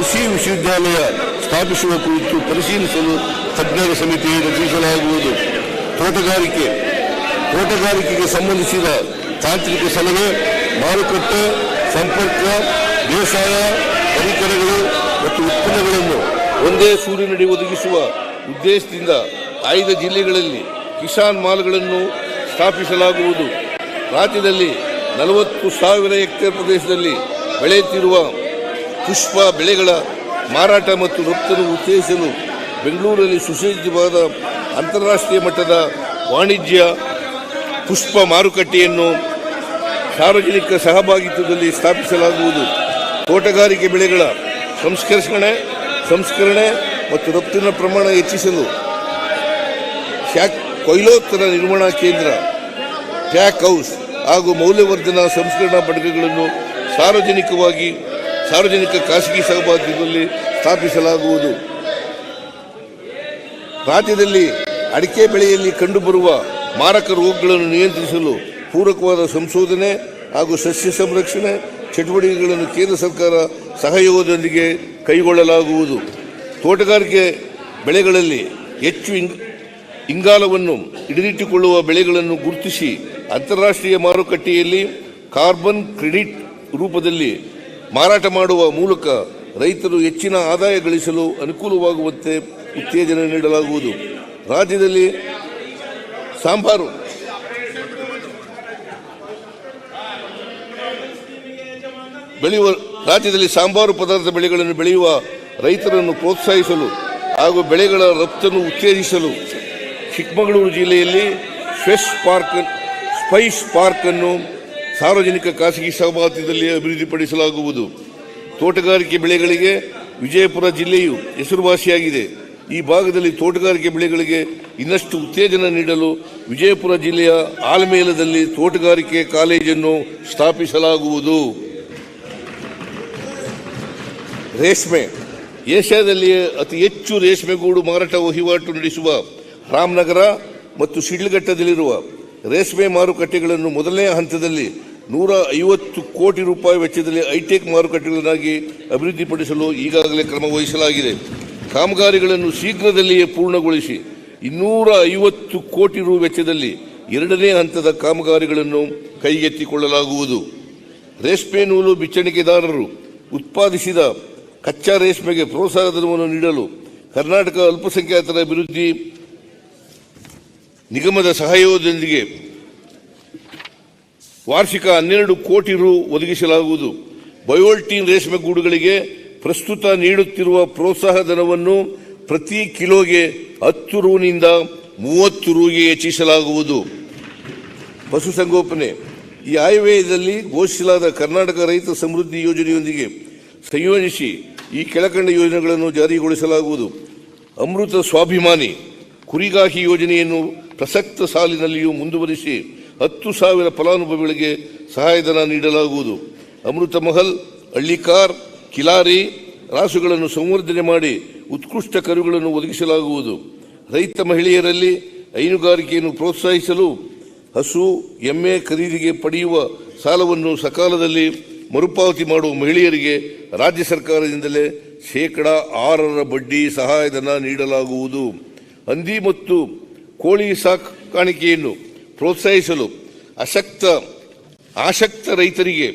ಕೃಷಿ ವಿಶ್ವವಿದ್ಯಾಲಯ ಸ್ಥಾಪಿಸುವ ಕುರಿತು ಪರಿಶೀಲಿಸಲು ತಜ್ಞರ ಸಮಿತಿ ರಚಿಸಲಾಗುವುದು. ತೋಟಗಾರಿಕೆಗೆ ಸಂಬಂಧಿಸಿದ ತಾಂತ್ರಿಕ ಸಲಹೆ, ಮಾರುಕಟ್ಟೆ ಸಂಪರ್ಕ, ಬೇಸಾಯ ಪರಿಕರಗಳು ಮತ್ತು ಉತ್ಪನ್ನಗಳನ್ನು ಒಂದೇ ಸೂರಿನಡಿ ಒದಗಿಸುವ ಉದ್ದೇಶದಿಂದ ಆಯ್ದ ಜಿಲ್ಲೆಗಳಲ್ಲಿ ಕಿಸಾನ್ ಮಾಲ್ಗಳನ್ನು ಸ್ಥಾಪಿಸಲಾಗುವುದು. ರಾಜ್ಯದಲ್ಲಿ 40,000 ಹೆಕ್ಟೇರ್ ಪ್ರದೇಶದಲ್ಲಿ ಬೆಳೆಯುತ್ತಿರುವ ಪುಷ್ಪ ಬೆಳೆಗಳ ಮಾರಾಟ ಮತ್ತು ರಫ್ತನ್ನು ಉತ್ತೇಜಿಸಲು ಬೆಂಗಳೂರಲ್ಲಿ ಸುಸಜ್ಜಿತವಾದ ಅಂತಾರಾಷ್ಟ್ರೀಯ ಮಟ್ಟದ ವಾಣಿಜ್ಯ ಪುಷ್ಪ ಮಾರುಕಟ್ಟೆಯನ್ನು ಸಾರ್ವಜನಿಕ ಸಹಭಾಗಿತ್ವದಲ್ಲಿ ಸ್ಥಾಪಿಸಲಾಗುವುದು. ತೋಟಗಾರಿಕೆ ಬೆಳೆಗಳ ಸಂಸ್ಕರಣೆ ಮತ್ತು ರಫ್ತಿನ ಪ್ರಮಾಣ ಹೆಚ್ಚಿಸಲು ಕೊಯ್ಲೋತ್ತರ ನಿರ್ವಹಣಾ ಕೇಂದ್ರ, ಪ್ಯಾಕ್ ಹೌಸ್ ಹಾಗೂ ಮೌಲ್ಯವರ್ಧನಾ ಸಂಸ್ಕರಣಾ ಘಟಕಗಳನ್ನು ಸಾರ್ವಜನಿಕ ಖಾಸಗಿ ಸಹಭಾಗಿತ್ವದಲ್ಲಿ ಸ್ಥಾಪಿಸಲಾಗುವುದು. ರಾಜ್ಯದಲ್ಲಿ ಅಡಿಕೆ ಬೆಳೆಯಲ್ಲಿ ಕಂಡುಬರುವ ಮಾರಕ ರೋಗಗಳನ್ನು ನಿಯಂತ್ರಿಸಲು ಪೂರಕವಾದ ಸಂಶೋಧನೆ ಹಾಗೂ ಸಸ್ಯ ಸಂರಕ್ಷಣೆ ಚಟುವಟಿಕೆಗಳನ್ನು ಕೇಂದ್ರ ಸರ್ಕಾರ ಸಹಯೋಗದೊಂದಿಗೆ ಕೈಗೊಳ್ಳಲಾಗುವುದು. ತೋಟಗಾರಿಕೆ ಬೆಳೆಗಳಲ್ಲಿ ಹೆಚ್ಚು ಇಂಗಾಲವನ್ನು ಹಿಡಿದಿಟ್ಟುಕೊಳ್ಳುವ ಬೆಳೆಗಳನ್ನು ಗುರುತಿಸಿ ಅಂತಾರಾಷ್ಟ್ರೀಯ ಮಾರುಕಟ್ಟೆಯಲ್ಲಿ ಕಾರ್ಬನ್ ಕ್ರೆಡಿಟ್ ರೂಪದಲ್ಲಿ ಮಾರಾಟ ಮಾಡುವ ಮೂಲಕ ರೈತರು ಹೆಚ್ಚಿನ ಆದಾಯ ಗಳಿಸಲು ಅನುಕೂಲವಾಗುವಂತೆ ಉತ್ತೇಜನ ನೀಡಲಾಗುವುದು. ರಾಜ್ಯದಲ್ಲಿ ಸಾಂಬಾರು ಪದಾರ್ಥ ಬೆಳೆಗಳನ್ನು ಬೆಳೆಯುವ ರೈತರನ್ನು ಪ್ರೋತ್ಸಾಹಿಸಲು ಹಾಗೂ ಬೆಳೆಗಳ ರಫ್ತನ್ನು ಉತ್ತೇಜಿಸಲು ಚಿಕ್ಕಮಗಳೂರು ಜಿಲ್ಲೆಯಲ್ಲಿ ಸ್ಪೈಸ್ ಪಾರ್ಕ್ ಅನ್ನು ಸಾರ್ವಜನಿಕ ಖಾಸಗಿ ಸಹಭಾಗಿತ್ವದಲ್ಲಿ ಅಭಿವೃದ್ಧಿಪಡಿಸಲಾಗುವುದು. ತೋಟಗಾರಿಕೆ ಬೆಳೆಗಳಿಗೆ ವಿಜಯಪುರ ಜಿಲ್ಲೆಯು ಹೆಸರುವಾಸಿಯಾಗಿದೆ. ಈ ಭಾಗದಲ್ಲಿ ತೋಟಗಾರಿಕೆ ಬೆಳೆಗಳಿಗೆ ಇನ್ನಷ್ಟು ಉತ್ತೇಜನ ನೀಡಲು ವಿಜಯಪುರ ಜಿಲ್ಲೆಯ ಆಲಮೇಲದಲ್ಲಿ ತೋಟಗಾರಿಕೆ ಕಾಲೇಜನ್ನು ಸ್ಥಾಪಿಸಲಾಗುವುದು. ರೇಷ್ಮೆ ಏಷ್ಯಾದಲ್ಲಿಯೇ ಅತಿ ಹೆಚ್ಚು ರೇಷ್ಮೆಗೂಡು ಮಾರಾಟ ವಹಿವಾಟು ನಡೆಸುವ ರಾಮನಗರ ಮತ್ತು ಶಿಡ್ಲಘಟ್ಟದಲ್ಲಿರುವ ರೇಷ್ಮೆ ಮಾರುಕಟ್ಟೆಗಳನ್ನು ಮೊದಲನೇ ಹಂತದಲ್ಲಿ 150 ಕೋಟಿ ರೂಪಾಯಿ ವೆಚ್ಚದಲ್ಲಿ ಹೈಟೆಕ್ ಮಾರುಕಟ್ಟೆಗಳನ್ನಾಗಿ ಅಭಿವೃದ್ಧಿಪಡಿಸಲು ಈಗಾಗಲೇ ಕ್ರಮ ವಹಿಸಲಾಗಿದೆ. ಕಾಮಗಾರಿಗಳನ್ನು ಶೀಘ್ರದಲ್ಲಿಯೇ ಪೂರ್ಣಗೊಳಿಸಿ 250 ಕೋಟಿ ರು ವೆಚ್ಚದಲ್ಲಿ ಎರಡನೇ ಹಂತದ ಕಾಮಗಾರಿಗಳನ್ನು ಕೈಗೆತ್ತಿಕೊಳ್ಳಲಾಗುವುದು. ರೇಷ್ಮೆ ನೂಲು ಬಿಚ್ಚಣಿಕೆದಾರರು ಉತ್ಪಾದಿಸಿದ ಕಚ್ಚಾ ರೇಷ್ಮೆಗೆ ಪ್ರೋತ್ಸಾಹಧನವನ್ನು ನೀಡಲು ಕರ್ನಾಟಕ ಅಲ್ಪಸಂಖ್ಯಾತರ ಅಭಿವೃದ್ಧಿ ನಿಗಮದ ಸಹಯೋಗದೊಂದಿಗೆ ವಾರ್ಷಿಕ 12 ಕೋಟಿ ರು ಒದಗಿಸಲಾಗುವುದು. ಬಯೋಲ್ಟೀನ್ ರೇಷ್ಮೆ ಗೂಡುಗಳಿಗೆ ಪ್ರಸ್ತುತ ನೀಡುತ್ತಿರುವ ಪ್ರೋತ್ಸಾಹಧನವನ್ನು ಪ್ರತಿ ಕಿಲೋಗೆ 10 ರುನಿಂದ 30 ರುಗೆ ಹೆಚ್ಚಿಸಲಾಗುವುದು. ಪಶುಸಂಗೋಪನೆ ಈ ಆಯವ್ಯಯದಲ್ಲಿ ಘೋಷಿಸಲಾದ ಕರ್ನಾಟಕ ರೈತ ಸಮೃದ್ಧಿ ಯೋಜನೆಯೊಂದಿಗೆ ಸಂಯೋಜಿಸಿ ಈ ಕೆಳಕಂಡ ಯೋಜನೆಗಳನ್ನು ಜಾರಿಗೊಳಿಸಲಾಗುವುದು. ಅಮೃತ ಸ್ವಾಭಿಮಾನಿ ಕುರಿಗಾಹಿ ಯೋಜನೆಯನ್ನು ಪ್ರಸಕ್ತ ಸಾಲಿನಲ್ಲಿಯೂ ಮುಂದುವರಿಸಿ 10,000 ಫಲಾನುಭವಿಗಳಿಗೆ ಸಹಾಯಧನ ನೀಡಲಾಗುವುದು. ಅಮೃತ ಮಹಲ್, ಹಳ್ಳಿಕಾರ್, ಕಿಲಾರಿ ರಾಸುಗಳನ್ನು ಸಂವರ್ಧನೆ ಮಾಡಿ ಉತ್ಕೃಷ್ಟ ಕರುಗಳನ್ನು ಒದಗಿಸಲಾಗುವುದು. ರೈತ ಮಹಿಳೆಯರಲ್ಲಿ ಹೈನುಗಾರಿಕೆಯನ್ನು ಪ್ರೋತ್ಸಾಹಿಸಲು ಹಸು, ಎಮ್ಮೆ ಖರೀದಿಗೆ ಪಡೆಯುವ ಸಾಲವನ್ನು ಸಕಾಲದಲ್ಲಿ ಮರುಪಾವತಿ ಮಾಡುವ ಮಹಿಳೆಯರಿಗೆ ರಾಜ್ಯ ಸರ್ಕಾರದಿಂದಲೇ 6% ಬಡ್ಡಿ ಸಹಾಯಧನ ನೀಡಲಾಗುವುದು. ಹಂದಿ ಮತ್ತು ಕೋಳಿ ಸಾಕಾಣಿಕೆಯನ್ನು ಪ್ರೋತ್ಸಾಹಿಸಲು ಆಸಕ್ತ ರೈತರಿಗೆ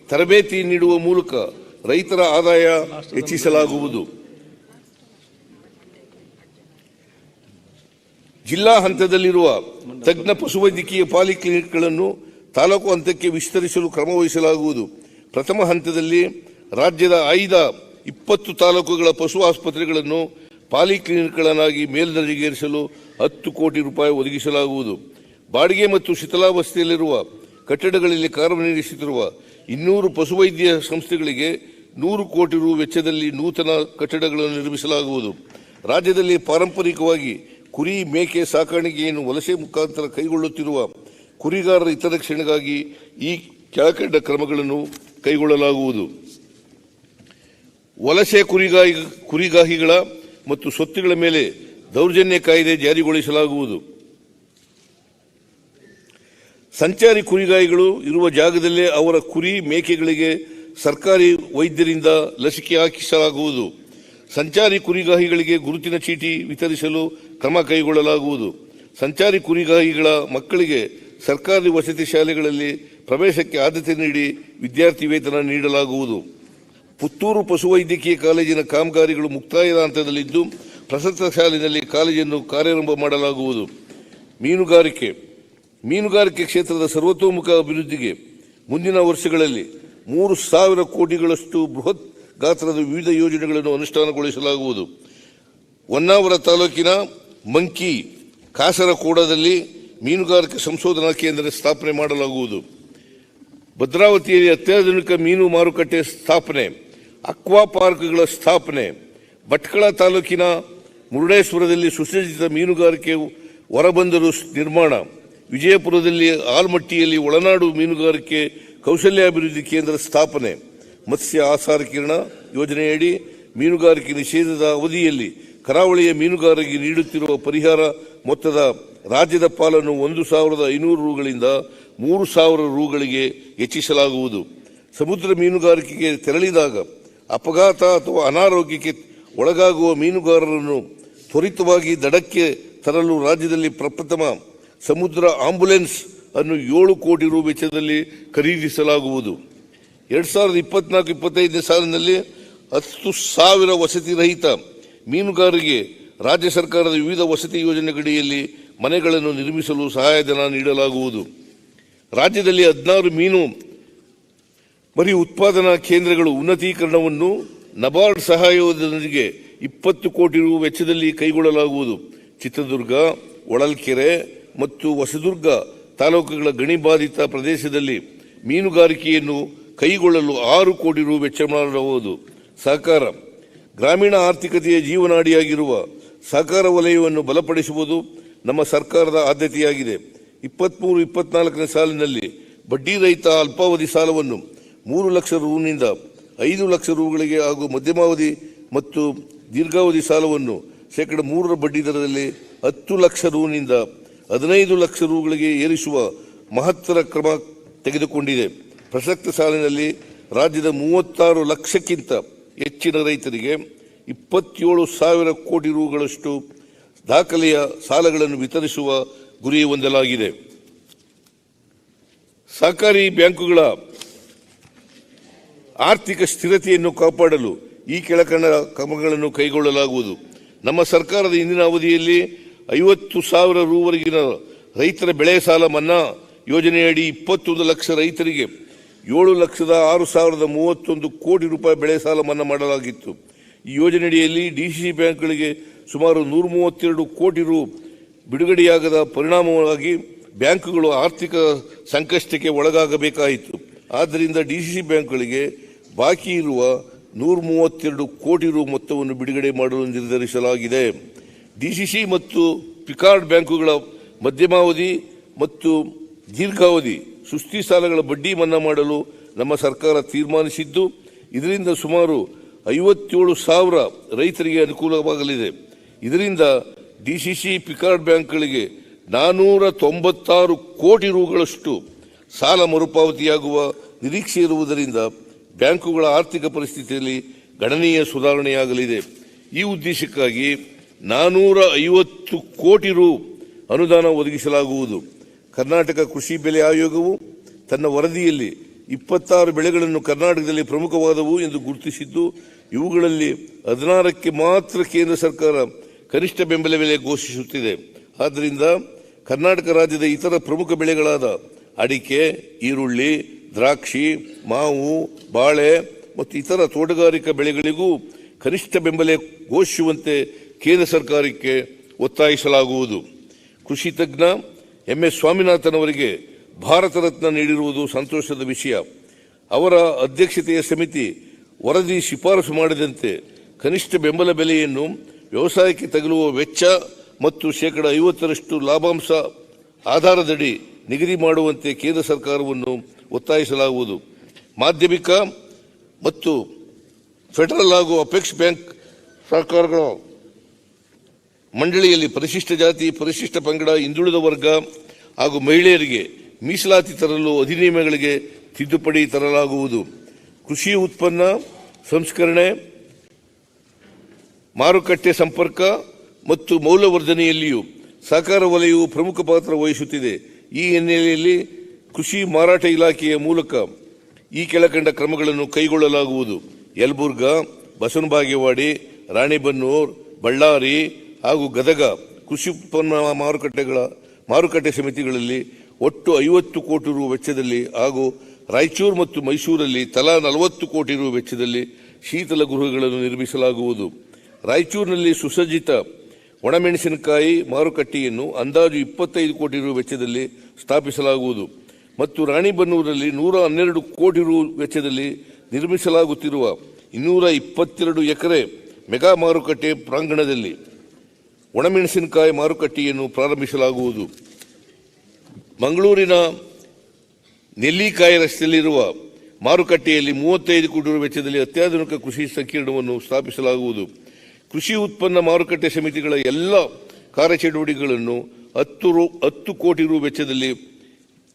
ತರಬೇತಿ ನೀಡುವ ಮೂಲಕ ರೈತರ ಆದಾಯ ಹೆಚ್ಚಿಸಲಾಗುವುದು. ಜಿಲ್ಲಾ ಹಂತದಲ್ಲಿರುವ ತಜ್ಞ ಪಶುವೈದ್ಯಕೀಯ ಪಾಲಿಕ್ಲಿನಿಕ್ಗಳನ್ನು ತಾಲೂಕು ಹಂತಕ್ಕೆ ವಿಸ್ತರಿಸಲು ಕ್ರಮ ವಹಿಸಲಾಗುವುದು. ಪ್ರಥಮ ಹಂತದಲ್ಲಿ ರಾಜ್ಯದ ಆಯ್ದ 20 ತಾಲೂಕುಗಳ ಪಶು ಆಸ್ಪತ್ರೆಗಳನ್ನು ಪಾಲಿಕ್ಲಿನಿಕ್ಗಳನ್ನಾಗಿ ಮೇಲ್ದರ್ಜೆಗೇರಿಸಲು 10 ಕೋಟಿ ರೂಪಾಯಿ ಒದಗಿಸಲಾಗುವುದು. ಬಾಡಿಗೆ ಮತ್ತು ಶಿಥಿಲಾವಸ್ಥೆಯಲ್ಲಿರುವ ಕಟ್ಟಡಗಳಲ್ಲಿ ಕಾರ್ಯನಿರ್ವಹಿಸುತ್ತಿರುವ 200 ಪಶುವೈದ್ಯ ಸಂಸ್ಥೆಗಳಿಗೆ 100 ಕೋಟಿ ರು ವೆಚ್ಚದಲ್ಲಿ ನೂತನ ಕಟ್ಟಡಗಳನ್ನು ನಿರ್ಮಿಸಲಾಗುವುದು. ರಾಜ್ಯದಲ್ಲಿ ಪಾರಂಪರಿಕವಾಗಿ ಕುರಿ ಮೇಕೆ ಸಾಕಾಣಿಕೆಯನ್ನು ವಲಸೆ ಮುಖಾಂತರ ಕೈಗೊಳ್ಳುತ್ತಿರುವ ಕುರಿಗಾರರ ಹಿತರಕ್ಷಣೆಗಾಗಿ ಈ ಕೆಳಕಂಡ ಕ್ರಮಗಳನ್ನು ಕೈಗೊಳ್ಳಲಾಗುವುದು. ವಲಸೆ ಕುರಿಗಾಹಿಗಳ ಮತ್ತು ಸ್ವತ್ತುಗಳ ಮೇಲೆ ದೌರ್ಜನ್ಯ ಕಾಯ್ದೆ ಜಾರಿಗೊಳಿಸಲಾಗುವುದು. ಸಂಚಾರಿ ಕುರಿಗಾಯಿಗಳು ಇರುವ ಜಾಗದಲ್ಲೇ ಅವರ ಕುರಿ ಮೇಕೆಗಳಿಗೆ ಸರ್ಕಾರಿ ವೈದ್ಯರಿಂದ ಲಸಿಕೆ ಹಾಕಿಸಲಾಗುವುದು. ಸಂಚಾರಿ ಕುರಿಗಾಹಿಗಳಿಗೆ ಗುರುತಿನ ಚೀಟಿ ವಿತರಿಸಲು ಕ್ರಮ ಕೈಗೊಳ್ಳಲಾಗುವುದು. ಸಂಚಾರಿ ಕುರಿಗಾಹಿಗಳ ಮಕ್ಕಳಿಗೆ ಸರ್ಕಾರಿ ವಸತಿ ಶಾಲೆಗಳಲ್ಲಿ ಪ್ರವೇಶಕ್ಕೆ ಆದ್ಯತೆ ನೀಡಿ ವಿದ್ಯಾರ್ಥಿ ವೇತನ ನೀಡಲಾಗುವುದು. ಪುತ್ತೂರು ಪಶುವೈದ್ಯಕೀಯ ಕಾಲೇಜಿನ ಕಾಮಗಾರಿಗಳು ಮುಕ್ತಾಯದ ಹಂತದಲ್ಲಿದ್ದು ಪ್ರಸಕ್ತ ಸಾಲಿನಲ್ಲಿ ಕಾಲೇಜನ್ನು ಕಾರ್ಯಾರಂಭ ಮಾಡಲಾಗುವುದು. ಮೀನುಗಾರಿಕೆ ಕ್ಷೇತ್ರದ ಸರ್ವತೋಮುಖ ಅಭಿವೃದ್ಧಿಗೆ ಮುಂದಿನ ವರ್ಷಗಳಲ್ಲಿ 3,000 ಕೋಟಿಗಳಷ್ಟು ಬೃಹತ್ ಗಾತ್ರದ ವಿವಿಧ ಯೋಜನೆಗಳನ್ನು ಅನುಷ್ಠಾನಗೊಳಿಸಲಾಗುವುದು. ಹೊನ್ನಾವರ ತಾಲೂಕಿನ ಮಂಕಿ ಕಾಸರಕೋಡದಲ್ಲಿ ಮೀನುಗಾರಿಕೆ ಸಂಶೋಧನಾ ಕೇಂದ್ರ ಸ್ಥಾಪನೆ ಮಾಡಲಾಗುವುದು. ಭದ್ರಾವತಿಯಲ್ಲಿ ಅತ್ಯಾಧುನಿಕ ಮೀನು ಮಾರುಕಟ್ಟೆ ಸ್ಥಾಪನೆ, ಅಕ್ವಾ ಪಾರ್ಕ್ಗಳ ಸ್ಥಾಪನೆ, ಭಟ್ಕಳ ತಾಲೂಕಿನ ಮುರುಡೇಶ್ವರದಲ್ಲಿ ಸುಸಜ್ಜಿತ ಮೀನುಗಾರಿಕೆ ಹೊರಬಂದರು ನಿರ್ಮಾಣ, ವಿಜಯಪುರದಲ್ಲಿ ಆಲ್ಮಟ್ಟಿಯಲ್ಲಿ ಒಳನಾಡು ಮೀನುಗಾರಿಕೆ ಕೌಶಲ್ಯಾಭಿವೃದ್ಧಿ ಕೇಂದ್ರ ಸ್ಥಾಪನೆ, ಮತ್ಸ್ಯ ಆಹಾರ ಕಿರಣ ಯೋಜನೆಯಡಿ ಮೀನುಗಾರಿಕೆ ನಿಷೇಧದ ಅವಧಿಯಲ್ಲಿ ಕರಾವಳಿಯ ಮೀನುಗಾರರಿಗೆ ನೀಡುತ್ತಿರುವ ಪರಿಹಾರ ಮೊತ್ತದ ರಾಜ್ಯದ ಪಾಲನ್ನು 1,500 ರೂಗಳಿಂದ 3,000 ರೂಗಳಿಗೆ ಹೆಚ್ಚಿಸಲಾಗುವುದು. ಸಮುದ್ರ ಮೀನುಗಾರಿಕೆಗೆ ತೆರಳಿದಾಗ ಅಪಘಾತ ಅಥವಾ ಅನಾರೋಗ್ಯಕ್ಕೆ ಒಳಗಾಗುವ ಮೀನುಗಾರರನ್ನು ತ್ವರಿತವಾಗಿ ದಡಕ್ಕೆ ತರಲು ರಾಜ್ಯದಲ್ಲಿ ಪ್ರಪ್ರಥಮ ಸಮುದ್ರ ಆಂಬ್ಯುಲೆನ್ಸ್ ಅನ್ನು 7 ಕೋಟಿ ರು ವೆಚ್ಚದಲ್ಲಿ ಖರೀದಿಸಲಾಗುವುದು. 2024-25 ಸಾಲಿನಲ್ಲಿ 10,000 ವಸತಿ ರಹಿತ ಮೀನುಗಾರರಿಗೆ ರಾಜ್ಯ ಸರ್ಕಾರದ ವಿವಿಧ ವಸತಿ ಯೋಜನೆಗಳಡಿಯಲ್ಲಿ ಮನೆಗಳನ್ನು ನಿರ್ಮಿಸಲು ಸಹಾಯಧನ ನೀಡಲಾಗುವುದು. ರಾಜ್ಯದಲ್ಲಿ 16 ಮೀನು ಮರಿ ಉತ್ಪಾದನಾ ಕೇಂದ್ರಗಳು ಉನ್ನತೀಕರಣವನ್ನು ನಬಾರ್ಡ್ ಸಹಾಯದೊಂದಿಗೆ 20 ಕೋಟಿ ರು ವೆಚ್ಚದಲ್ಲಿ ಕೈಗೊಳ್ಳಲಾಗುವುದು. ಚಿತ್ರದುರ್ಗ, ಹೊಳಲ್ಕೆರೆ ಮತ್ತು ಹೊಸದುರ್ಗ ತಾಲೂಕುಗಳ ಗಣಿಬಾಧಿತ ಪ್ರದೇಶದಲ್ಲಿ ಮೀನುಗಾರಿಕೆಯನ್ನು ಕೈಗೊಳ್ಳಲು 6 ಕೋಟಿ ರು ವೆಚ್ಚ ಮಾಡಲಾಗುವುದು. ಸಹಕಾರ ಗ್ರಾಮೀಣ ಆರ್ಥಿಕತೆಯ ಜೀವನಾಡಿಯಾಗಿರುವ ಸಹಕಾರ ವಲಯವನ್ನು ಬಲಪಡಿಸುವುದು ನಮ್ಮ ಸರ್ಕಾರದ ಆದ್ಯತೆಯಾಗಿದೆ. 23-24 ಸಾಲಿನಲ್ಲಿ ಬಡ್ಡಿ ರಹಿತ ಅಲ್ಪಾವಧಿ ಸಾಲವನ್ನು 3 ಲಕ್ಷ ರುನಿಂದ 5 ಲಕ್ಷ ರುಗಳಿಗೆ ಹಾಗೂ ಮಧ್ಯಮಾವಧಿ ಮತ್ತು ದೀರ್ಘಾವಧಿ ಸಾಲವನ್ನು 3% ಬಡ್ಡಿ ದರದಲ್ಲಿ 10 ಲಕ್ಷ ರುನಿಂದ 15 ಲಕ್ಷ ರುಗಳಿಗೆ ಏರಿಸುವ ಮಹತ್ತರ ಕ್ರಮ ತೆಗೆದುಕೊಂಡಿದೆ. ಪ್ರಸಕ್ತ ಸಾಲಿನಲ್ಲಿ ರಾಜ್ಯದ 36 ಲಕ್ಷಕ್ಕಿಂತ ಹೆಚ್ಚಿನ ರೈತರಿಗೆ 27,000 ಕೋಟಿ ರುಗಳಷ್ಟು ದಾಖಲೆಯ ಸಾಲಗಳನ್ನು ವಿತರಿಸುವ ಗುರಿ ಹೊಂದಲಾಗಿದೆ. ಸಹಕಾರಿ ಬ್ಯಾಂಕುಗಳ ಆರ್ಥಿಕ ಸ್ಥಿರತೆಯನ್ನು ಕಾಪಾಡಲು ಈ ಕೆಳಕಂಡ ಕ್ರಮಗಳನ್ನು ಕೈಗೊಳ್ಳಲಾಗುವುದು. ನಮ್ಮ ಸರ್ಕಾರದ ಇಂದಿನ ಅವಧಿಯಲ್ಲಿ 50,000 ರೂವರೆಗಿನ ರೈತರ ಬೆಳೆ ಸಾಲ ಮನ್ನಾ ಯೋಜನೆಯಡಿ 21 ಲಕ್ಷ ರೈತರಿಗೆ 7,06,031 ಕೋಟಿ ರೂಪಾಯಿ ಬೆಳೆ ಸಾಲ ಮನ್ನಾ ಮಾಡಲಾಗಿತ್ತು. ಈ ಯೋಜನೆಯಡಿಯಲ್ಲಿ ಡಿಸಿಸಿ ಬ್ಯಾಂಕ್ಗಳಿಗೆ ಸುಮಾರು 132 ಕೋಟಿ ರು ಬಿಡುಗಡೆಯಾಗದ ಪರಿಣಾಮವಾಗಿ ಬ್ಯಾಂಕುಗಳು ಆರ್ಥಿಕ ಸಂಕಷ್ಟಕ್ಕೆ ಒಳಗಾಗಬೇಕಾಯಿತು. ಆದ್ದರಿಂದ ಡಿಸಿಸಿ ಬ್ಯಾಂಕ್ಗಳಿಗೆ ಬಾಕಿ ಇರುವ 132 ಕೋಟಿ ರು ಮೊತ್ತವನ್ನು ಬಿಡುಗಡೆ ಮಾಡಲು ನಿರ್ಧರಿಸಲಾಗಿದೆ. ಡಿಸಿಸಿ ಮತ್ತು ಪಿಕಾರ್ಡ್ ಬ್ಯಾಂಕುಗಳ ಮಧ್ಯಮಾವಧಿ ಮತ್ತು ದೀರ್ಘಾವಧಿ ಸುಸ್ತಿ ಸಾಲಗಳ ಬಡ್ಡಿ ಮನ್ನಾ ಮಾಡಲು ನಮ್ಮ ಸರ್ಕಾರ ತೀರ್ಮಾನಿಸಿದ್ದು, ಇದರಿಂದ ಸುಮಾರು 57,000 ರೈತರಿಗೆ ಅನುಕೂಲವಾಗಲಿದೆ. ಇದರಿಂದ ಡಿಸಿಸಿ ಪಿಕಾರ್ಡ್ ಬ್ಯಾಂಕ್ಗಳಿಗೆ 496 ಕೋಟಿ ರುಗಳಷ್ಟು ಸಾಲ ಮರುಪಾವತಿಯಾಗುವ ನಿರೀಕ್ಷೆ ಇರುವುದರಿಂದ ಬ್ಯಾಂಕುಗಳ ಆರ್ಥಿಕ ಪರಿಸ್ಥಿತಿಯಲ್ಲಿ ಗಣನೀಯ ಸುಧಾರಣೆಯಾಗಲಿದೆ. ಈ ಉದ್ದೇಶಕ್ಕಾಗಿ 450 ಕೋಟಿ ರು ಅನುದಾನ ಒದಗಿಸಲಾಗುವುದು. ಕರ್ನಾಟಕ ಕೃಷಿ ಬೆಲೆ ಆಯೋಗವು ತನ್ನ ವರದಿಯಲ್ಲಿ 26 ಬೆಳೆಗಳನ್ನು ಕರ್ನಾಟಕದಲ್ಲಿ ಪ್ರಮುಖವಾದವು ಎಂದು ಗುರುತಿಸಿದ್ದು, ಇವುಗಳಲ್ಲಿ 16ಕ್ಕೆ ಮಾತ್ರ ಕೇಂದ್ರ ಸರ್ಕಾರ ಕನಿಷ್ಠ ಬೆಂಬಲ ಬೆಲೆ ಘೋಷಿಸುತ್ತಿದೆ. ಆದ್ದರಿಂದ ಕರ್ನಾಟಕ ರಾಜ್ಯದ ಇತರ ಪ್ರಮುಖ ಬೆಳೆಗಳಾದ ಅಡಿಕೆ, ಈರುಳ್ಳಿ, ದ್ರಾಕ್ಷಿ, ಮಾವು, ಬಾಳೆ ಮತ್ತು ಇತರ ತೋಟಗಾರಿಕಾ ಬೆಳೆಗಳಿಗೂ ಕನಿಷ್ಠ ಬೆಂಬಲ ಘೋಷಿಸುವಂತೆ ಕೇಂದ್ರ ಸರ್ಕಾರಕ್ಕೆ ಒತ್ತಾಯಿಸಲಾಗುವುದು. ಕೃಷಿ ತಜ್ಞ MS ಸ್ವಾಮಿನಾಥನ್ ಅವರಿಗೆ ಭಾರತ ರತ್ನ ನೀಡಿರುವುದು ಸಂತೋಷದ ವಿಷಯ. ಅವರ ಅಧ್ಯಕ್ಷತೆಯ ಸಮಿತಿ ವರದಿ ಶಿಫಾರಸು ಮಾಡಿದಂತೆ ಕನಿಷ್ಠ ಬೆಂಬಲ ಬೆಲೆಯನ್ನು ವ್ಯವಸಾಯಕ್ಕೆ ತಗಲುವ ವೆಚ್ಚ ಮತ್ತು 50% ಲಾಭಾಂಶ ಆಧಾರದಡಿ ನಿಗದಿ ಮಾಡುವಂತೆ ಕೇಂದ್ರ ಸರ್ಕಾರವನ್ನು ಒತ್ತಾಯಿಸಲಾಗುವುದು. ಮಾಧ್ಯಮಿಕ ಮತ್ತು ಫೆಡರಲ್ ಹಾಗೂ ಅಪೆಕ್ಸ್ ಬ್ಯಾಂಕ್ ಸರ್ಕಾರಗಳ ಮಂಡಳಿಯಲ್ಲಿ ಪರಿಶಿಷ್ಟ ಜಾತಿ, ಪರಿಶಿಷ್ಟ ಪಂಗಡ, ಹಿಂದುಳಿದ ವರ್ಗ ಹಾಗೂ ಮಹಿಳೆಯರಿಗೆ ಮೀಸಲಾತಿ ತರಲು ಅಧಿನಿಯಮಗಳಿಗೆ ತಿದ್ದುಪಡಿ ತರಲಾಗುವುದು. ಕೃಷಿ ಉತ್ಪನ್ನ ಸಂಸ್ಕರಣೆ, ಮಾರುಕಟ್ಟೆ ಸಂಪರ್ಕ ಮತ್ತು ಮೌಲ್ಯವರ್ಧನೆಯಲ್ಲಿಯೂ ಸಹಕಾರ ವಲಯವು ಪ್ರಮುಖ ಪಾತ್ರ ವಹಿಸುತ್ತಿದೆ. ಈ ಹಿನ್ನೆಲೆಯಲ್ಲಿ ಕೃಷಿ ಮಾರಾಟ ಇಲಾಖೆಯ ಮೂಲಕ ಈ ಕೆಳಕಂಡ ಕ್ರಮಗಳನ್ನು ಕೈಗೊಳ್ಳಲಾಗುವುದು. ಯಲಬುರ್ಗಾ, ಬಸವನಬಾಗೇವಾಡಿ, ರಾಣೆಬೆನ್ನೂರು, ಬಳ್ಳಾರಿ ಹಾಗೂ ಗದಗ ಕೃಷಿ ಉತ್ಪನ್ನ ಮಾರುಕಟ್ಟೆ ಸಮಿತಿಗಳಲ್ಲಿ ಒಟ್ಟು 50 ಕೋಟಿ ರು ವೆಚ್ಚದಲ್ಲಿ ಹಾಗೂ ರಾಯಚೂರು ಮತ್ತು ಮೈಸೂರಲ್ಲಿ ತಲಾ 40 ಕೋಟಿ ರು ವೆಚ್ಚದಲ್ಲಿ ಶೀತಲ ಗೃಹಗಳನ್ನು ನಿರ್ಮಿಸಲಾಗುವುದು. ರಾಯಚೂರಿನಲ್ಲಿ ಸುಸಜ್ಜಿತ ಒಣಮೆಣಸಿನಕಾಯಿ ಮಾರುಕಟ್ಟೆಯನ್ನು ಅಂದಾಜು 25 ಕೋಟಿ ರು ವೆಚ್ಚದಲ್ಲಿ ಸ್ಥಾಪಿಸಲಾಗುವುದು ಮತ್ತು ರಾಣಿಬೆನ್ನೂರಲ್ಲಿ 112 ಕೋಟಿ ರು ವೆಚ್ಚದಲ್ಲಿ ನಿರ್ಮಿಸಲಾಗುತ್ತಿರುವ 222 ಎಕರೆ ಮೆಗಾ ಮಾರುಕಟ್ಟೆ ಪ್ರಾಂಗಣದಲ್ಲಿ ಒಣಮೆಣಸಿನಕಾಯಿ ಮಾರುಕಟ್ಟೆಯನ್ನು ಪ್ರಾರಂಭಿಸಲಾಗುವುದು. ಮಂಗಳೂರಿನ ನೆಲ್ಲಿಕಾಯಿ ರಸ್ತೆಯಲ್ಲಿರುವ ಮಾರುಕಟ್ಟೆಯಲ್ಲಿ 35 ಕೋಟಿ ರು ವೆಚ್ಚದಲ್ಲಿ ಅತ್ಯಾಧುನಿಕ ಕೃಷಿ ಸಂಕೀರ್ಣವನ್ನು ಸ್ಥಾಪಿಸಲಾಗುವುದು. ಕೃಷಿ ಉತ್ಪನ್ನ ಮಾರುಕಟ್ಟೆ ಸಮಿತಿಗಳ ಎಲ್ಲ ಕಾರ್ಯಚಟುವಟಿಕೆಗಳನ್ನು 10 ಕೋಟಿ ರು ವೆಚ್ಚದಲ್ಲಿ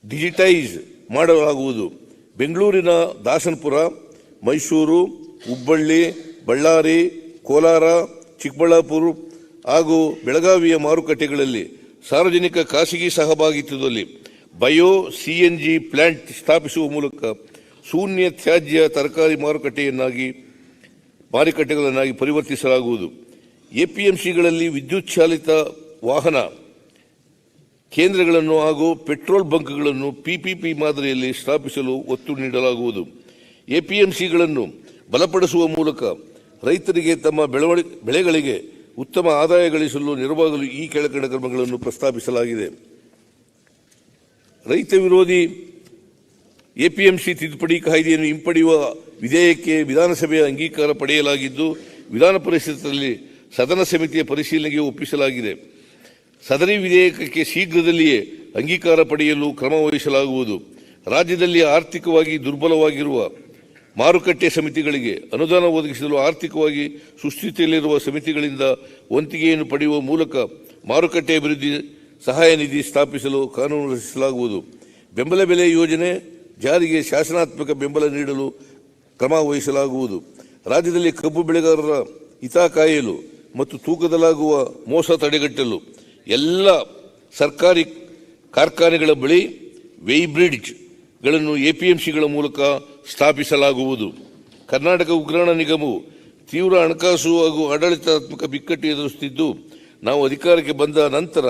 ಡಿಜಿಟೈಸ್ ಮಾಡಲಾಗುವುದು. ಬೆಂಗಳೂರಿನ ದಾಸನಪುರ, ಮೈಸೂರು, ಹುಬ್ಬಳ್ಳಿ, ಬಳ್ಳಾರಿ, ಕೋಲಾರ, ಚಿಕ್ಕಬಳ್ಳಾಪುರ ಹಾಗೂ ಬೆಳಗಾವಿಯ ಮಾರುಕಟ್ಟೆಗಳಲ್ಲಿ ಸಾರ್ವಜನಿಕ ಖಾಸಗಿ ಸಹಭಾಗಿತ್ವದಲ್ಲಿ ಬಯೋ CNG ಪ್ಲಾಂಟ್ ಸ್ಥಾಪಿಸುವ ಮೂಲಕ ಶೂನ್ಯ ತ್ಯಾಜ್ಯ ತರಕಾರಿ ಮಾರುಕಟ್ಟೆಗಳನ್ನಾಗಿ ಪರಿವರ್ತಿಸಲಾಗುವುದು. APMCಗಳಲ್ಲಿ ವಿದ್ಯುತ್ ಚಾಲಿತ ವಾಹನ ಕೇಂದ್ರಗಳನ್ನು ಹಾಗೂ ಪೆಟ್ರೋಲ್ ಬಂಕ್ಗಳನ್ನು PPP ಮಾದರಿಯಲ್ಲಿ ಸ್ಥಾಪಿಸಲು ಒತ್ತು ನೀಡಲಾಗುವುದು. APMCಗಳನ್ನು ಬಲಪಡಿಸುವ ಮೂಲಕ ರೈತರಿಗೆ ತಮ್ಮ ಬೆಳೆಗಳಿಗೆ ಉತ್ತಮ ಆದಾಯ ಗಳಿಸಲು ನೆರವಾಗಲು ಈ ಕೆಳಕಂಡ ಕ್ರಮಗಳನ್ನು ಪ್ರಸ್ತಾಪಿಸಲಾಗಿದೆ. ರೈತ ವಿರೋಧಿ APMC ತಿದ್ದುಪಡಿ ಕಾಯ್ದೆಯನ್ನು ಹಿಂಪಡೆಯುವ ವಿಧೇಯಕಕ್ಕೆ ವಿಧಾನಸಭೆಯ ಅಂಗೀಕಾರ ಪಡೆಯಲಾಗಿದ್ದು, ವಿಧಾನ ಪರಿಷತ್ತಿನಲ್ಲಿ ಸದನ ಸಮಿತಿಯ ಪರಿಶೀಲನೆಗೆ ಒಪ್ಪಿಸಲಾಗಿದೆ. ಸದರಿ ವಿಧೇಯಕಕ್ಕೆ ಶೀಘ್ರದಲ್ಲಿಯೇ ಅಂಗೀಕಾರ ಪಡೆಯಲು ಕ್ರಮ ವಹಿಸಲಾಗುವುದು. ರಾಜ್ಯದಲ್ಲಿ ಆರ್ಥಿಕವಾಗಿ ದುರ್ಬಲವಾಗಿರುವ ಮಾರುಕಟ್ಟೆ ಸಮಿತಿಗಳಿಗೆ ಅನುದಾನ ಒದಗಿಸಲು ಆರ್ಥಿಕವಾಗಿ ಸುಸ್ಥಿತಿಯಲ್ಲಿರುವ ಸಮಿತಿಗಳಿಂದ ವಂತಿಗೆಯನ್ನು ಪಡೆಯುವ ಮೂಲಕ ಮಾರುಕಟ್ಟೆ ಅಭಿವೃದ್ಧಿ ಸಹಾಯ ನಿಧಿ ಸ್ಥಾಪಿಸಲು ಕಾನೂನು ರಚಿಸಲಾಗುವುದು. ಬೆಂಬಲ ಬೆಲೆ ಯೋಜನೆ ಜಾರಿಗೆ ಶಾಸನಾತ್ಮಕ ಬೆಂಬಲ ನೀಡಲು ಕ್ರಮ ವಹಿಸಲಾಗುವುದು. ರಾಜ್ಯದಲ್ಲಿ ಕಬ್ಬು ಬೆಳೆಗಾರರ ಹಿತ ಕಾಯಲು ಮತ್ತು ತೂಕದಲ್ಲಾಗುವ ಮೋಸ ತಡೆಗಟ್ಟಲು ಎಲ್ಲ ಸರ್ಕಾರಿ ಕಾರ್ಖಾನೆಗಳ ಬಳಿ ವೇಯ್ಬ್ರಿಡ್ಜ್ಗಳನ್ನು APMCಗಳ ಮೂಲಕ ಸ್ಥಾಪಿಸಲಾಗುವುದು. ಕರ್ನಾಟಕ ಉಗ್ರಾಣ ನಿಗಮವು ತೀವ್ರ ಹಣಕಾಸು ಹಾಗೂ ಆಡಳಿತಾತ್ಮಕ ಬಿಕ್ಕಟ್ಟು ಎದುರಿಸುತ್ತಿದ್ದು, ನಾವು ಅಧಿಕಾರಕ್ಕೆ ಬಂದ ನಂತರ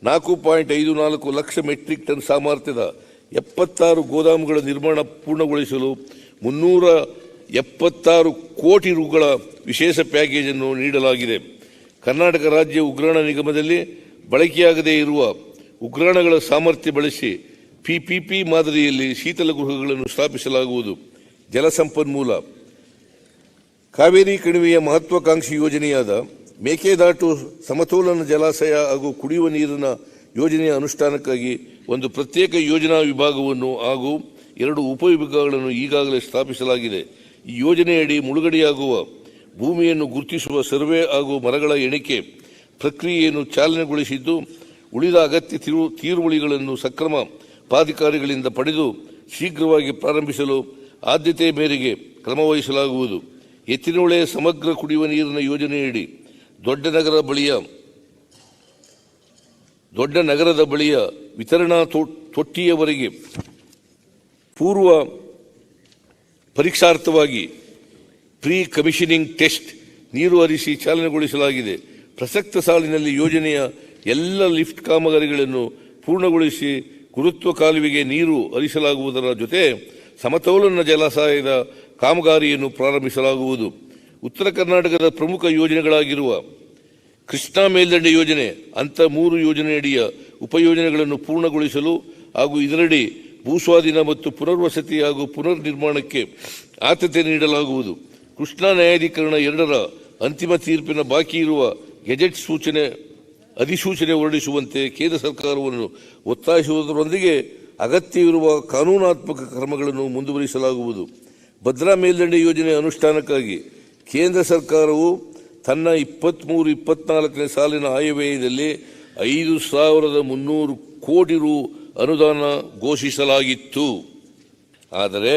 4.54 ಲಕ್ಷ ಮೆಟ್ರಿಕ್ ಟನ್ ಸಾಮರ್ಥ್ಯದ 76 ಗೋದಾಮುಗಳ ನಿರ್ಮಾಣ ಪೂರ್ಣಗೊಳಿಸಲು 376 ಕೋಟಿ ರುಗಳ ವಿಶೇಷ ಪ್ಯಾಕೇಜ್ ಅನ್ನು ನೀಡಲಾಗಿದೆ. ಕರ್ನಾಟಕ ರಾಜ್ಯ ಉಗ್ರಾಣ ನಿಗಮದಲ್ಲಿ ಬಳಕೆಯಾಗದೇ ಇರುವ ಉಗ್ರಾಣಗಳ ಸಾಮರ್ಥ್ಯ ಬಳಸಿ PPP ಮಾದರಿಯಲ್ಲಿ ಶೀತಲ ಗೃಹಗಳನ್ನು ಸ್ಥಾಪಿಸಲಾಗುವುದು. ಜಲಸಂಪನ್ಮೂಲ ಕಾವೇರಿ ಕಣಿವೆಯ ಮಹತ್ವಾಕಾಂಕ್ಷಿ ಯೋಜನೆಯಾದ ಮೇಕೆದಾಟು ಸಮತೋಲನ ಜಲಾಶಯ ಹಾಗೂ ಕುಡಿಯುವ ನೀರಿನ ಯೋಜನೆಯ ಅನುಷ್ಠಾನಕ್ಕಾಗಿ ಒಂದು ಪ್ರತ್ಯೇಕ ಯೋಜನಾ ವಿಭಾಗವನ್ನು ಹಾಗೂ 2 ಉಪವಿಭಾಗಗಳನ್ನು ಈಗಾಗಲೇ ಸ್ಥಾಪಿಸಲಾಗಿದೆ. ಈ ಯೋಜನೆಯಡಿ ಮುಳುಗಡೆಯಾಗುವ ಭೂಮಿಯನ್ನು ಗುರುತಿಸುವ ಸರ್ವೆ ಹಾಗೂ ಮರಗಳ ಎಣಿಕೆ ಪ್ರಕ್ರಿಯೆಯನ್ನು ಚಾಲನೆಗೊಳಿಸಿದ್ದು, ಉಳಿದ ಅಗತ್ಯ ತೀರುವಳಿಗಳನ್ನು ಸಕ್ರಮ ಪ್ರಾಧಿಕಾರಿಗಳಿಂದ ಪಡೆದು ಶೀಘ್ರವಾಗಿ ಪ್ರಾರಂಭಿಸಲು ಆದ್ಯತೆ ಮೇರೆಗೆ ಕ್ರಮ ವಹಿಸಲಾಗುವುದು. ಎತ್ತಿನಹೊಳೆ ಸಮಗ್ರ ಕುಡಿಯುವ ನೀರಿನ ಯೋಜನೆಯಡಿ ದೊಡ್ಡ ನಗರದ ಬಳಿಯ ವಿತರಣಾ ತೊಟ್ಟಿಯವರೆಗೆ ಪೂರ್ವ ಪರೀಕ್ಷಾರ್ಥವಾಗಿ ಪ್ರೀ ಕಮಿಷನಿಂಗ್ ಟೆಸ್ಟ್ ನೀರು ಹರಿಸಿ ಚಾಲನೆಗೊಳಿಸಲಾಗಿದೆ. ಪ್ರಸಕ್ತ ಸಾಲಿನಲ್ಲಿ ಯೋಜನೆಯ ಎಲ್ಲ ಲಿಫ್ಟ್ ಕಾಮಗಾರಿಗಳನ್ನು ಪೂರ್ಣಗೊಳಿಸಿ ಗುರುತ್ವ ಕಾಲುವೆಗೆ ನೀರು ಹರಿಸಲಾಗುವುದರ ಜೊತೆ ಸಮತೋಲನ ಜಲಾಶಯದ ಕಾಮಗಾರಿಯನ್ನು ಪ್ರಾರಂಭಿಸಲಾಗುವುದು. ಉತ್ತರ ಕರ್ನಾಟಕದ ಪ್ರಮುಖ ಯೋಜನೆಗಳಾಗಿರುವ ಕೃಷ್ಣಾ ಮೇಲ್ದಂಡೆ ಯೋಜನೆ ಅಂತ 3 ಯೋಜನೆಯಡಿಯ ಉಪಯೋಜನೆಗಳನ್ನು ಪೂರ್ಣಗೊಳಿಸಲು ಹಾಗೂ ಇದರಡಿ ಭೂಸ್ವಾಧೀನ ಮತ್ತು ಪುನರ್ವಸತಿ ಹಾಗೂ ಪುನರ್ ನಿರ್ಮಾಣಕ್ಕೆ ಆದ್ಯತೆ ನೀಡಲಾಗುವುದು. ಕೃಷ್ಣಾ ನ್ಯಾಯಾಧೀಕರಣ 2ರ ಅಂತಿಮ ತೀರ್ಪಿನ ಬಾಕಿ ಇರುವ ಗೆಜೆಟ್ ಅಧಿಸೂಚನೆ ಹೊರಡಿಸುವಂತೆ ಕೇಂದ್ರ ಸರ್ಕಾರವನ್ನು ಒತ್ತಾಯಿಸುವುದರೊಂದಿಗೆ ಅಗತ್ಯವಿರುವ ಕಾನೂನಾತ್ಮಕ ಕ್ರಮಗಳನ್ನು ಮುಂದುವರಿಸಲಾಗುವುದು. ಭದ್ರಾ ಮೇಲ್ದಂಡೆ ಯೋಜನೆ ಅನುಷ್ಠಾನಕ್ಕಾಗಿ ಕೇಂದ್ರ ಸರ್ಕಾರವು ತನ್ನ 23-24ನೇ ಸಾಲಿನ ಆಯವ್ಯಯದಲ್ಲಿ 5,300 ಕೋಟಿ ರು ಅನುದಾನ ಘೋಷಿಸಲಾಗಿತ್ತು. ಆದರೆ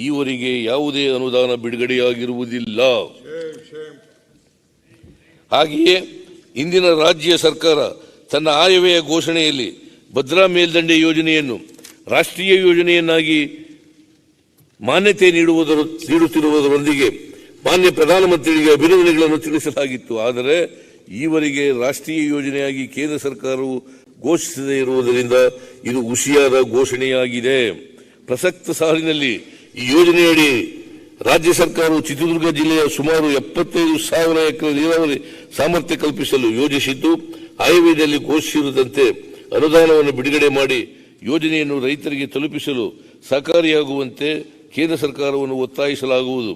ಈವರೆಗೆ ಯಾವುದೇ ಅನುದಾನ ಬಿಡುಗಡೆಯಾಗಿರುವುದಿಲ್ಲ. ಹಾಗೆಯೇ ಇಂದಿನ ರಾಜ್ಯ ಸರ್ಕಾರ ತನ್ನ ಆಯವ್ಯಯ ಘೋಷಣೆಯಲ್ಲಿ ಭದ್ರಾ ಮೇಲ್ದಂಡೆ ಯೋಜನೆಯನ್ನು ರಾಷ್ಟ್ರೀಯ ಯೋಜನೆಯನ್ನಾಗಿ ಮಾನ್ಯತೆ ನೀಡುತ್ತಿರುವುದರೊಂದಿಗೆ ಮಾನ್ಯ ಪ್ರಧಾನಮಂತ್ರಿಗೆ ಅಭಿನಂದನೆಗಳನ್ನು ತಿಳಿಸಲಾಗಿತ್ತು. ಆದರೆ ಈವರೆಗೆ ರಾಷ್ಟ್ರೀಯ ಯೋಜನೆಯಾಗಿ ಕೇಂದ್ರ ಸರ್ಕಾರವು ಘೋಷಿಸದೇ ಇರುವುದರಿಂದ ಇದು ಹುಸಿಯಾದ ಘೋಷಣೆಯಾಗಿದೆ. ಪ್ರಸಕ್ತ ಸಾಲಿನಲ್ಲಿ ಈ ಯೋಜನೆಯಡಿ ರಾಜ್ಯ ಸರ್ಕಾರವು ಚಿತ್ರದುರ್ಗ ಜಿಲ್ಲೆಯ ಸುಮಾರು 75,000 ಎಕರೆ ನೀರಾವರಿ ಸಾಮರ್ಥ್ಯ ಕಲ್ಪಿಸಲು ಯೋಜಿಸಿದ್ದು, ಆಯವ್ಯಯದಲ್ಲಿ ಘೋಷಿಸಿರುವಂತೆ ಅನುದಾನವನ್ನು ಬಿಡುಗಡೆ ಮಾಡಿ ಯೋಜನೆಯನ್ನು ರೈತರಿಗೆ ತಲುಪಿಸಲು ಸಹಕಾರಿಯಾಗುವಂತೆ ಕೇಂದ್ರ ಸರ್ಕಾರವನ್ನು ಒತ್ತಾಯಿಸಲಾಗುವುದು.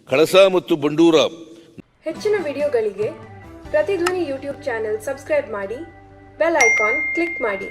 ಕಳಸಾ ಮತ್ತು ಬಂಡೂರ ಹೆಚ್ಚಿನ ವಿಡಿಯೋಗಳಿಗೆ ಪ್ರತಿಧ್ವನಿ ಯೂಟ್ಯೂಬ್ ಚಾನೆಲ್ ಸಬ್ಸ್ಕ್ರೈಬ್ ಮಾಡಿ, ಬೆಲ್ ಐಕಾನ್ ಕ್ಲಿಕ್ ಮಾಡಿ.